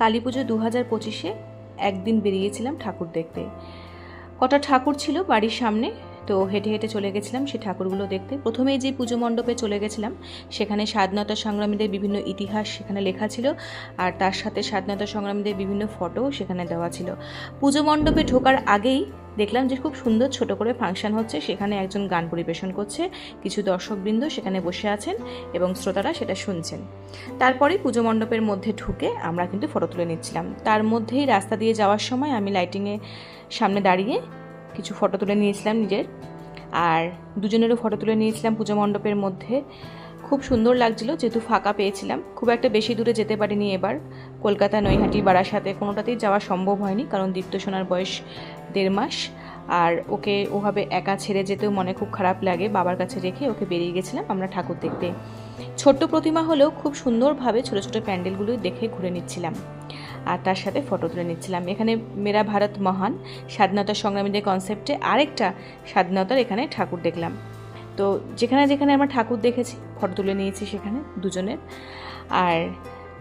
কালী পুজো 2025-এ একদিন বেরিয়েছিলাম ঠাকুর দেখতে। কটা ঠাকুর ছিল বাড়ির সামনে, তো হেঁটে হেঁটে চলে গেছিলাম সেই ঠাকুরগুলো দেখতে। প্রথমেই যে পুজো মণ্ডপে চলে গেছিলাম, সেখানে স্বাধীনতা সংগ্রামীদের বিভিন্ন ইতিহাস সেখানে লেখা ছিল, আর তার সাথে স্বাধীনতা সংগ্রামীদের বিভিন্ন ফটো সেখানে দেওয়া ছিল। পুজো মণ্ডপে ঢোকার আগেই দেখলাম যে খুব সুন্দর ছোট করে ফাংশন হচ্ছে, সেখানে একজন গান পরিবেশন করছে, কিছু দর্শকবৃন্দ সেখানে বসে আছেন এবং শ্রোতারা সেটা শুনছেন। তারপরে পুজো মণ্ডপের মধ্যে ঢুকে আমরা কিন্তু ফটো তুলে নিচ্ছিলাম। তার মধ্যেই রাস্তা দিয়ে যাওয়ার সময় আমি লাইটিংয়ে সামনে দাঁড়িয়ে কিছু ফটো তুলে নিয়েছিলাম নিজের, আর দুজনেরও ফটো তুলে নিয়েছিলাম পুজো মণ্ডপের মধ্যে। খুব সুন্দর লাগছিল, যেহেতু ফাঁকা পেয়েছিলাম। খুব একটা বেশি দূরে যেতে পারিনি এবার, কলকাতা, নৈহাটি, বারাসাতে কোনোটাতেই যাওয়া সম্ভব হয়নি, কারণ দীপ্ত সোনার বয়স 1.5 মাস, আর ওকে ওভাবে একা ছেড়ে যেতেও মনে খুব খারাপ লাগে। বাবার কাছে রেখে ওকে বেরিয়ে গেছিলাম আমরা ঠাকুর দেখতে। ছোট্ট প্রতিমা হলেও খুব সুন্দরভাবে ছোটো ছোটো প্যান্ডেলগুলো দেখে ঘুরে নিচ্ছিলাম, আর তার সাথে ফটো তুলে নিচ্ছিলাম। এখানে মেরা ভারত মহান স্বাধীনতা সংগ্রামীদের কনসেপ্টে আরেকটা স্বাধীনতার এখানে ঠাকুর দেখলাম। তো যেখানে যেখানে আমরা ঠাকুর দেখেছি ফটো তুলে নিয়েছি সেখানে দুজনের, আর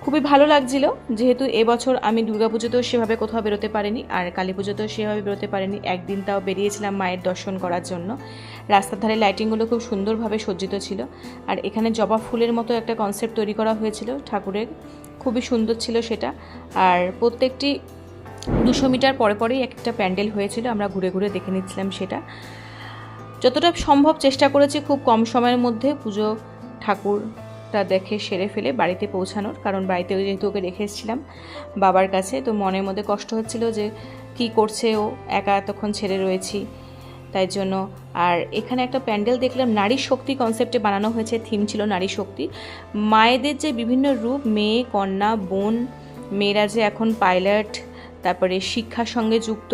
খুবই ভালো লাগছিল। যেহেতু এবছর আমি দুর্গাপুজোতেও সেভাবে কোথাও বেরোতে পারিনি, আর কালী পুজোতেও সেভাবে বেরোতে পারিনি, একদিন তাও বেরিয়েছিলাম মায়ের দর্শন করার জন্য। রাস্তার ধারে লাইটিংগুলো খুব সুন্দরভাবে সজ্জিত ছিল, আর এখানে জবা ফুলের মতো একটা কনসেপ্ট তৈরি করা হয়েছিল ঠাকুরের, খুবই সুন্দর ছিল সেটা। আর প্রত্যেকটি 200 মিটার পরে পরেই একটা প্যান্ডেল হয়েছিল, আমরা ঘুরে ঘুরে দেখে নিচ্ছিলাম সেটা। যতটা সম্ভব চেষ্টা করেছি খুব কম সময়ের মধ্যে পুজো ঠাকুরটা দেখে সেরে ফেলে বাড়িতে পৌঁছানোর, কারণ বাড়িতে যেহেতু ওকে রেখে এসেছিলাম বাবার কাছে, তো মনের মধ্যে কষ্ট হচ্ছিল যে কি করছে ও, একা এতক্ষণ ছেড়ে রয়েছি, তাই জন্য। আর এখানে একটা প্যান্ডেল দেখলাম নারী শক্তি কনসেপ্টে বানানো হয়েছে, থিম ছিল নারী শক্তি। মায়েদের যে বিভিন্ন রূপ, মেয়ে, কন্যা, বোন, মেয়েরা যে এখন পাইলট, তারপরে শিক্ষার সঙ্গে যুক্ত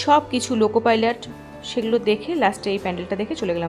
সব কিছু, লোকো পাইলট, সেগুলো দেখে লাস্টে এই প্যান্ডেলটা দেখে চলে গেলাম।